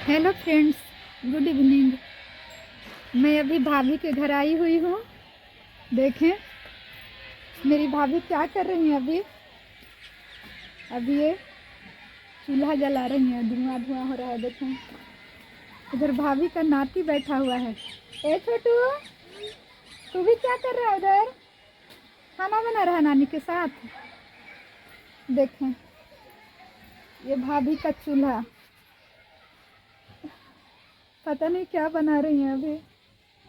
Hello friends, good evening. मैं अभी भाभी के घर आई हुई हूँ। देखें मेरी भाभी क्या कर रही हैं। अभी ये चूल्हा जला रही हैं, धुआं धुआं हो रहा है। देखें इधर भाभी का नाती बैठा हुआ है। ए छोटू, तू भी क्या कर रहा है उधर? खाना बना रहा है नानी के साथ। देखें ये भाभी का चूल्हा, पता नहीं क्या बना रही हैं। अभी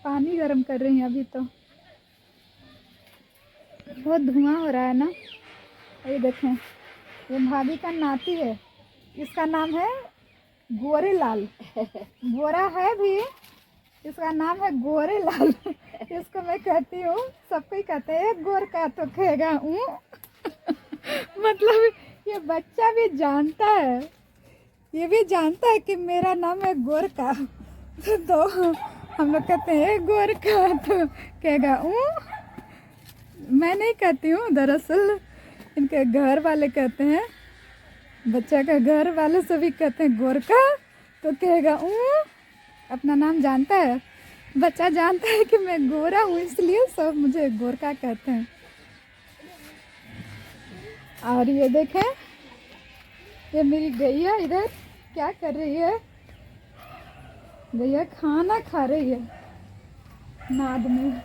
पानी गर्म कर रही हैं। अभी तो बहुत धुआं हो रहा है ना। ये देखें ये भाभी का नाती है, इसका नाम है गोरे लाल। गोरा है भी, इसका नाम है गोरे लाल। इसको मैं कहती हूँ, सबको ही कहते हैं गोर का तो खेगा मतलब ये बच्चा भी जानता है, ये भी जानता है कि मेरा नाम है गोर का। तो हम लोग कहते हैं गोर का तो कहेगा मैं नहीं कहती हूँ, दरअसल इनके घर वाले कहते हैं। बच्चा का घर वाले सभी कहते हैं गोरका तो कहेगा अपना नाम जानता है। बच्चा जानता है कि मैं गोरा हूँ, इसलिए सब मुझे गोरका कहते हैं। और ये देखें ये मेरी गैया इधर क्या कर रही है। गैया खाना खा रही है नाद में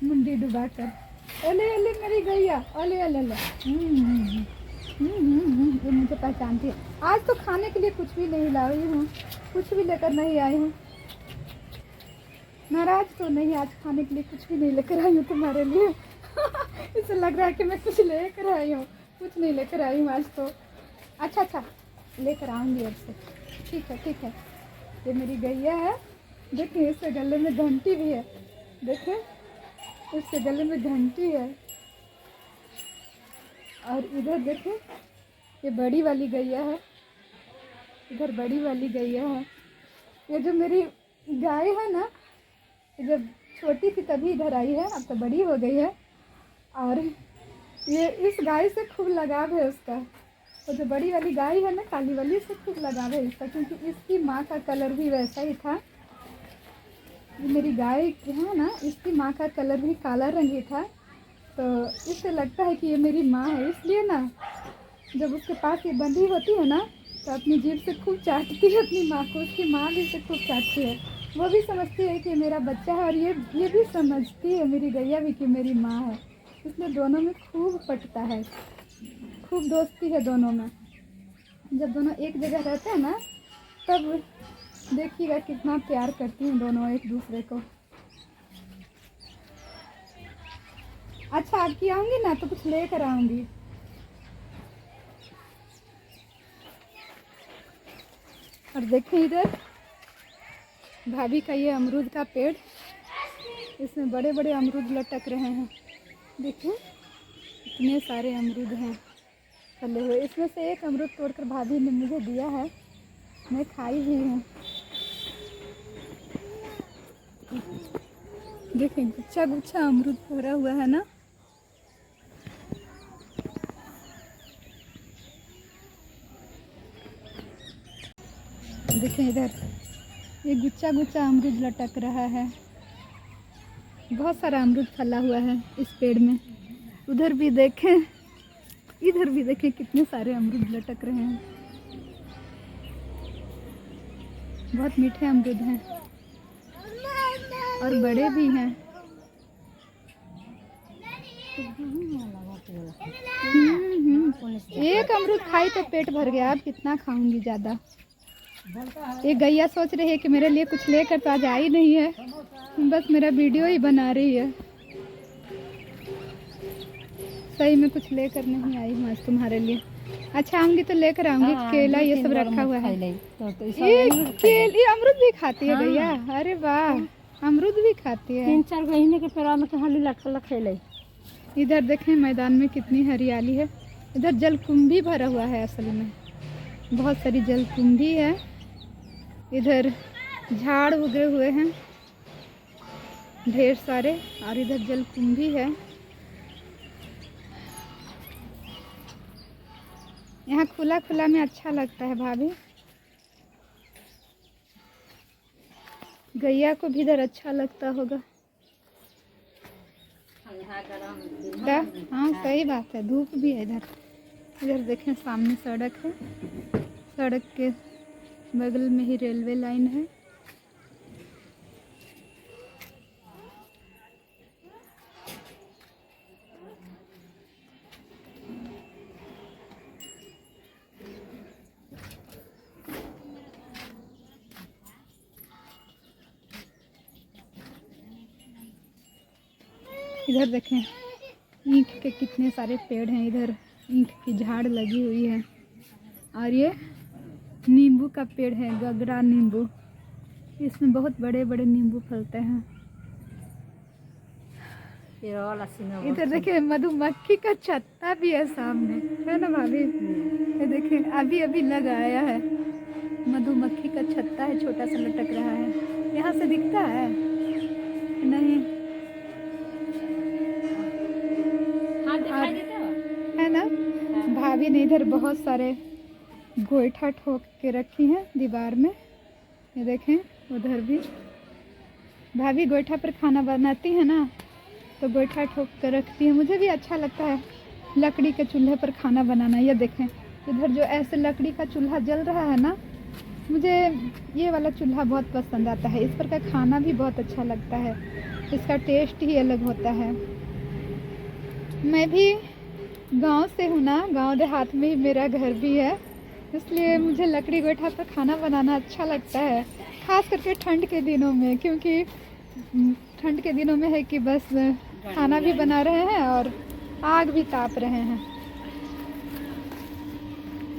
मुंडी डुबाकर। ओले ओले मेरी गैया, ओले ओले ओले। ये मुझे पहचानती है। आज तो खाने के लिए कुछ भी नहीं लाई हूँ, कुछ भी लेकर नहीं आई हूँ। नाराज तो नहीं, आज खाने के लिए कुछ भी नहीं लेकर आई हूँ तुम्हारे लिए। इसे लग रहा है कि मैं कुछ लेकर आई हूँ, कुछ नहीं लेकर आई हूँ आज तो। अच्छा लेकर आऊँगी अब से। ठीक है। ये मेरी गैया है। देखिए इसके गले में घंटी भी है। देखिए इसके गले में घंटी है। और इधर देखें ये बड़ी वाली गैया है, इधर बड़ी वाली गैया है। ये जो मेरी गाय है ना, जब छोटी थी तभी इधर आई है, अब तो बड़ी हो गई है। और ये इस गाय से खूब लगाव है उसका। और जो बड़ी वाली गाय है ना, काली वाली, इससे खूब लगाव है इसका, क्योंकि इसकी माँ का कलर भी वैसा ही था। ये मेरी गाय है ना, इसकी माँ का कलर भी काला रंग ही था। तो इससे लगता है कि ये मेरी माँ है, इसलिए ना जब उसके पास ये बंधी होती है ना, तो अपनी जीभ से खूब चाटती है अपनी माँ को। उसकी माँ भी इसे खूब चाटती है। वो भी समझती है कि मेरा बच्चा है, और ये भी समझती है मेरी गैया भी कि मेरी माँ है। इसलिए दोनों में खूब पटता है, खूब दोस्ती है दोनों में। जब दोनों एक जगह रहते हैं ना, तब देखिएगा कितना प्यार करती हैं दोनों एक दूसरे को। अच्छा आपकी आऊँगी ना तो कुछ लेकर आऊँगी। और देखें इधर भाभी का ये अमरूद का पेड़, इसमें बड़े बड़े अमरूद लटक रहे हैं। देखिए इतने सारे अमरूद हैं फले हुए। इसमें से एक अमरूद तोड़कर भाभी ने मुझे दिया है, मैं खाई भी हूँ। देखें गुच्छा गुच्छा अमरूद भरा हुआ है ना। देखें इधर ये गुच्छा गुच्छा अमरूद लटक रहा है। बहुत सारा अमरूद फला हुआ है इस पेड़ में। उधर भी देखें, इधर भी देखें कितने सारे अमरूद लटक रहे हैं। बहुत मीठे अमरूद हैं और बड़े भी हैं। एक अमरूद खाई तो पेट भर गया, अब कितना खाऊंगी ज़्यादा। ये गैया सोच रही है कि मेरे लिए कुछ लेकर तो आज आई नहीं है, बस मेरा वीडियो ही बना रही है। सही में कुछ लेकर नहीं आई हूँ आज तुम्हारे लिए। अच्छा आऊँगी तो लेकर आऊँगी। केला ये सब रखा हुआ है। ये अमरूद भी खाती है गैया? अरे वाह, अमरूद भी खाती है। 3-4 महीने के पेड़ा में कहानी लटक खेले। इधर देखें मैदान में कितनी हरियाली है। इधर जलकुंभी भरा हुआ है, असल में बहुत सारी जलकुंभी है। इधर झाड़ उगे हुए हैं ढेर सारे, और इधर जलकुंभी है। यहाँ खुला खुला में अच्छा लगता है भाभी। गैया को भी इधर अच्छा लगता होगा। क्या? हाँ सही बात है, धूप भी है इधर। इधर देखें सामने सड़क है, सड़क के बगल में ही रेलवे लाइन है। इधर देखें ईंख के कितने सारे पेड़ हैं, इधर ईंख की झाड़ लगी हुई है। और ये नींबू का पेड़ है, गगरा नींबू। इसमें बहुत बड़े बड़े नींबू फलते हैं। इधर देखिए मधुमक्खी का छत्ता भी है सामने, है ना भाभी? ये देखिए अभी अभी लग आया है, मधुमक्खी का छत्ता है, छोटा सा लटक रहा है। यहाँ से दिखता है नहीं? है ना? भाभी ने इधर बहुत सारे गोईठा ठोक के रखी हैं दीवार में। ये देखें उधर भी भाभी गोईठा पर खाना बनाती है ना, तो गोईठा ठोक कर रखती है। मुझे भी अच्छा लगता है लकड़ी के चूल्हे पर खाना बनाना। ये देखें इधर जो ऐसे लकड़ी का चूल्हा जल रहा है ना, मुझे ये वाला चूल्हा बहुत पसंद आता है। इस पर का खाना भी बहुत अच्छा लगता है, इसका टेस्ट ही अलग होता है। मैं भी गांव से हूँ ना, गांव देहात में ही मेरा घर भी है, इसलिए मुझे लकड़ी गोईठा पर खाना बनाना अच्छा लगता है, ख़ास करके ठंड के दिनों में। क्योंकि ठंड के दिनों में है कि बस खाना भी बना रहे हैं और आग भी ताप रहे हैं।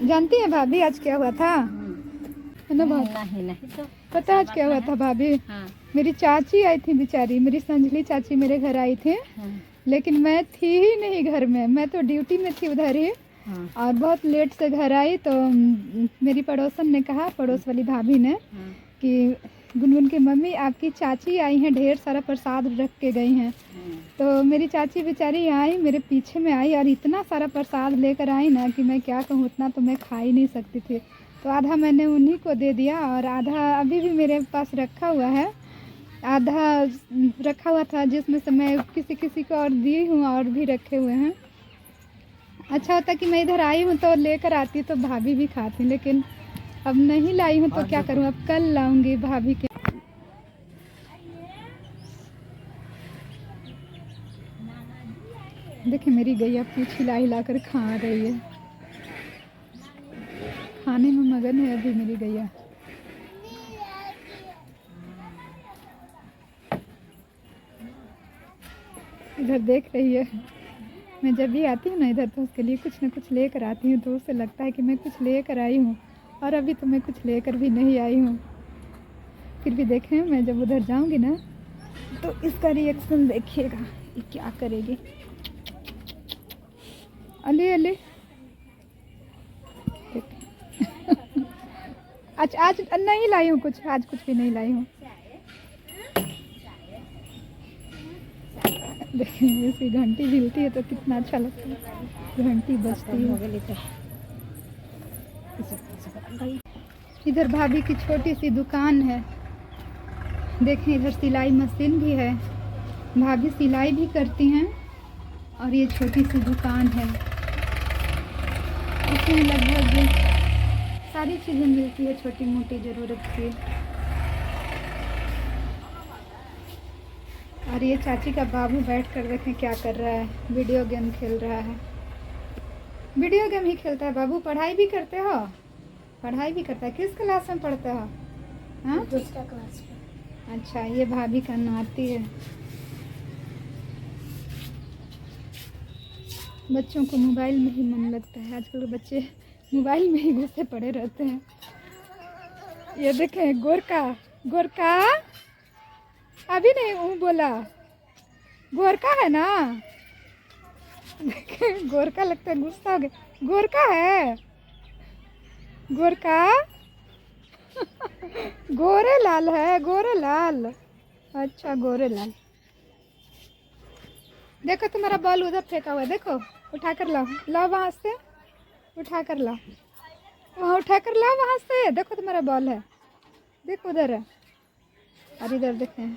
जानती हैं भाभी आज क्या हुआ था? है ना भाभी? नहीं तो पता आज क्या हुआ था भाभी? हाँ। मेरी चाची आई थी बेचारी, मेरी संजली चाची मेरे घर आई थी। हाँ। लेकिन मैं थी ही नहीं घर में, मैं तो ड्यूटी में थी उधर ही। हाँ। और बहुत लेट से घर आई तो मेरी पड़ोसन ने कहा, पड़ोस वाली भाभी ने, हाँ, कि गुनगुन की मम्मी आपकी चाची आई हैं, ढेर सारा प्रसाद रख के गई हैं। तो मेरी चाची बेचारी आई, मेरे पीछे में आई और इतना सारा प्रसाद लेकर आई ना कि मैं क्या कहूँ, उतना तो मैं खा ही नहीं सकती थी। तो आधा मैंने उन्हीं को दे दिया और आधा अभी भी मेरे पास रखा हुआ है। आधा रखा हुआ था जिसमें से मैं किसी किसी को और दी हूँ, और भी रखे हुए हैं। अच्छा होता कि मैं इधर आई हूँ तो लेकर आती तो भाभी भी खाती, लेकिन अब नहीं लाई हूँ तो क्या करूँ, अब कल लाऊंगी भाभी के। देखिए मेरी गैया पूछ हिला हिला कर खा रही है, खाने में मगन है अभी मेरी गैया। इधर देख रही है। मैं जब भी आती हूँ ना इधर तो उसके लिए कुछ ना कुछ लेकर आती हूँ, तो उसे लगता है कि मैं कुछ लेकर आई हूँ, और अभी तो मैं कुछ लेकर भी नहीं आई हूँ। फिर भी देखें मैं जब उधर जाऊँगी ना तो इसका रिएक्शन देखिएगा, ये क्या करेगी। अले अले अच्छा आज नहीं लाई हूँ कुछ, आज कुछ भी नहीं लाई हूँ। देखिए इसकी घंटी हिलती है तो कितना अच्छा लगता है, घंटी बजती है। इधर भाभी की छोटी सी दुकान है, देखें इधर सिलाई मशीन भी है, भाभी सिलाई भी करती हैं। और ये छोटी सी दुकान है, इसमें लगभग सारी चीज़ें मिलती है छोटी मोटी ज़रूरत की। और ये चाची का बाबू बैठ कर देखें क्या कर रहा है, वीडियो गेम खेल रहा है। वीडियो गेम ही खेलता है बाबू? पढ़ाई भी करते हो? पढ़ाई भी करता है। किस क्लास में पढ़ते हो? हाँ, दूसरा क्लास में। अच्छा, ये भाभी का नाती है। बच्चों को मोबाइल में ही मन लगता है, आजकल के बच्चे मोबाइल में ही घुसे पड़े रहते हैं। ये देखें गोरका, गोरका अभी नहीं बोला, गोरका है ना? देखें गोरका लगता है गुस्सा हो गया। गोरका है, गोरका गोरे लाल है, गोरे लाल। अच्छा गोरे लाल। देखो तुम्हारा बॉल उधर फेंका हुआ है, देखो उठा कर लाओ, लाओ वहाँ से उठा कर लाओ, वहाँ उठा कर लाओ वहाँ से। देखो तुम्हारा बॉल है, देखो उधर है। और इधर देखें,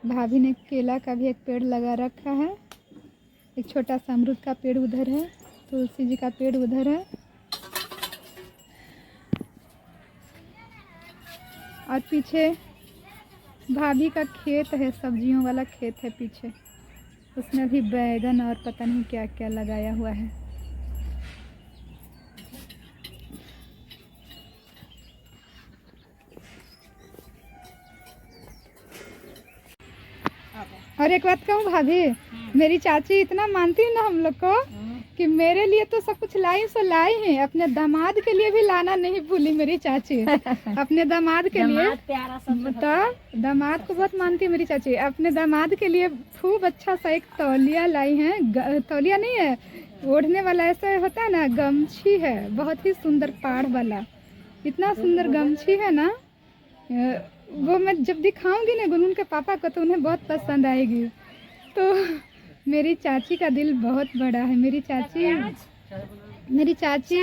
भाभी ने केला का भी एक पेड़ लगा रखा है, एक छोटा सा अमरूद का पेड़ उधर है, तुलसी जी का पेड़ उधर है, और पीछे भाभी का खेत है, सब्जियों वाला खेत है पीछे, उसमें भी बैगन और पता नहीं क्या क्या लगाया हुआ है। और एक बात कहूँ भाभी, मेरी चाची इतना मानती है ना हम लोग को कि मेरे लिए तो सब कुछ लाई सो लाई है, अपने दामाद के लिए भी लाना नहीं भूली मेरी चाची। अपने दामाद के लिए, मतलब दामाद को बहुत मानती है मेरी चाची। अपने दामाद के लिए खूब अच्छा सा एक तौलिया लाई है, तौलिया नहीं है, ओढ़ने वाला ऐसा होता है ना, गमछी है, बहुत ही सुंदर पाड़ वाला, इतना सुंदर गमछी है ना, वो मैं जब दिखाऊंगी ना गुनगुन के पापा को तो उन्हें बहुत पसंद आएगी। तो मेरी चाची का दिल बहुत बड़ा है। मेरी चाची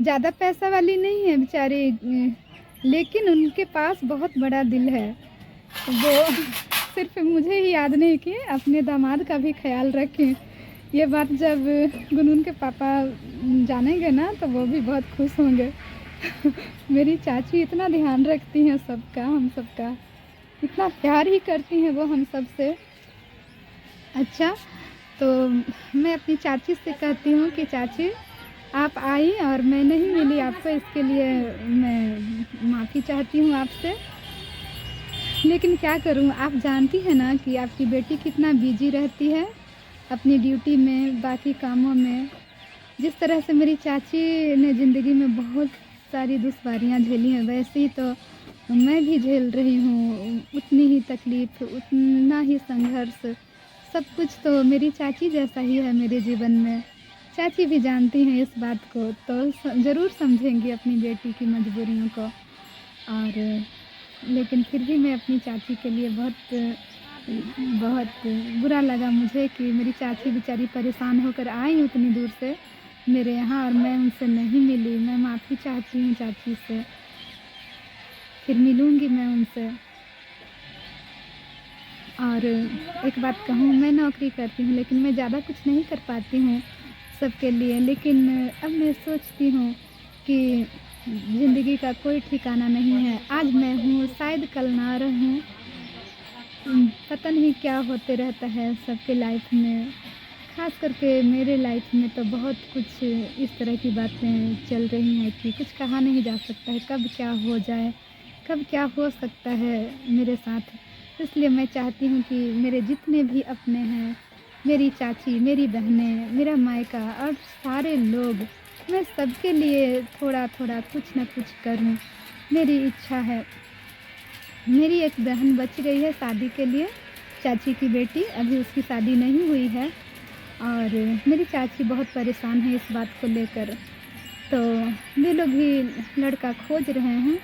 ज़्यादा पैसा वाली नहीं है बेचारी, लेकिन उनके पास बहुत बड़ा दिल है। वो सिर्फ मुझे ही याद नहीं कि अपने दामाद का भी ख्याल रखें। ये बात जब गुनगुन के पापा जानेंगे ना तो वो भी बहुत खुश होंगे। मेरी चाची इतना ध्यान रखती हैं सबका, हम सबका, इतना प्यार ही करती हैं वो हम सब से। अच्छा, तो मैं अपनी चाची से कहती हूँ कि चाची आप आई और मैं नहीं मिली आपको, इसके लिए मैं माफ़ी चाहती हूँ आपसे। लेकिन क्या करूँ, आप जानती हैं ना कि आपकी बेटी कितना बिजी रहती है अपनी ड्यूटी में, बाकी कामों में। जिस तरह से मेरी चाची ने ज़िंदगी में बहुत सारी दुश्वारियाँ झेली हैं, वैसे ही तो मैं भी झेल रही हूँ, उतनी ही तकलीफ़, उतना ही संघर्ष, सब कुछ तो मेरी चाची जैसा ही है मेरे जीवन में। चाची भी जानती हैं इस बात को, तो ज़रूर समझेंगी अपनी बेटी की मजबूरियों को। और लेकिन फिर भी मैं अपनी चाची के लिए बहुत बुरा लगा मुझे कि मेरी चाची बेचारी परेशान होकर आई उतनी दूर से मेरे यहाँ और मैं उनसे नहीं मिली। मैं माफ़ी चाहती हूँ चाची से, फिर मिलूँगी मैं उनसे। और एक बात कहूँ, मैं नौकरी करती हूँ लेकिन मैं ज़्यादा कुछ नहीं कर पाती हूँ सबके लिए। लेकिन अब मैं सोचती हूँ कि ज़िंदगी का कोई ठिकाना नहीं है, आज मैं हूँ शायद कल ना रहूँ, पता नहीं क्या होते रहता है सबके लाइफ में। ख़ास करके मेरे लाइफ में तो बहुत कुछ इस तरह की बातें चल रही हैं कि कुछ कहा नहीं जा सकता है, कब क्या हो जाए, कब क्या हो सकता है मेरे साथ। इसलिए मैं चाहती हूँ कि मेरे जितने भी अपने हैं, मेरी चाची, मेरी बहनें, मेरा मायका और सारे लोग, मैं सबके लिए थोड़ा थोड़ा कुछ न कुछ करूँ। मेरी इच्छा है। मेरी एक बहन बच गई है शादी के लिए, चाची की बेटी, अभी उसकी शादी नहीं हुई है और मेरी चाची बहुत परेशान है इस बात को लेकर। तो वे लोग भी लड़का खोज रहे हैं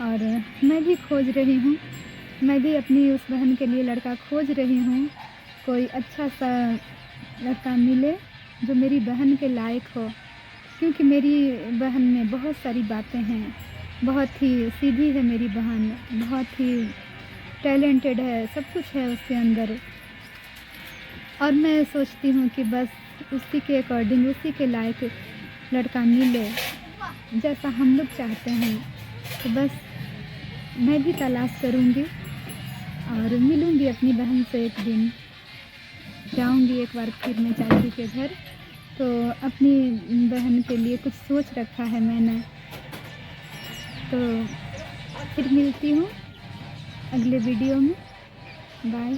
और मैं भी खोज रही हूँ। मैं भी अपनी उस बहन के लिए लड़का खोज रही हूँ। कोई अच्छा सा लड़का मिले जो मेरी बहन के लायक हो, क्योंकि मेरी बहन में बहुत सारी बातें हैं, बहुत ही सीधी है मेरी बहन, बहुत ही टैलेंटेड है, सब कुछ है उसके अंदर। और मैं सोचती हूँ कि बस उसी के अकॉर्डिंग, उसी के लायक लड़का मिले जैसा हम लोग चाहते हैं। तो बस मैं भी तलाश करूँगी और मिलूँगी अपनी बहन से एक दिन। जाऊँगी एक बार फिर मैं चाची के घर, तो अपनी बहन के लिए कुछ सोच रखा है मैंने। तो फिर मिलती हूँ अगले वीडियो में। बाय।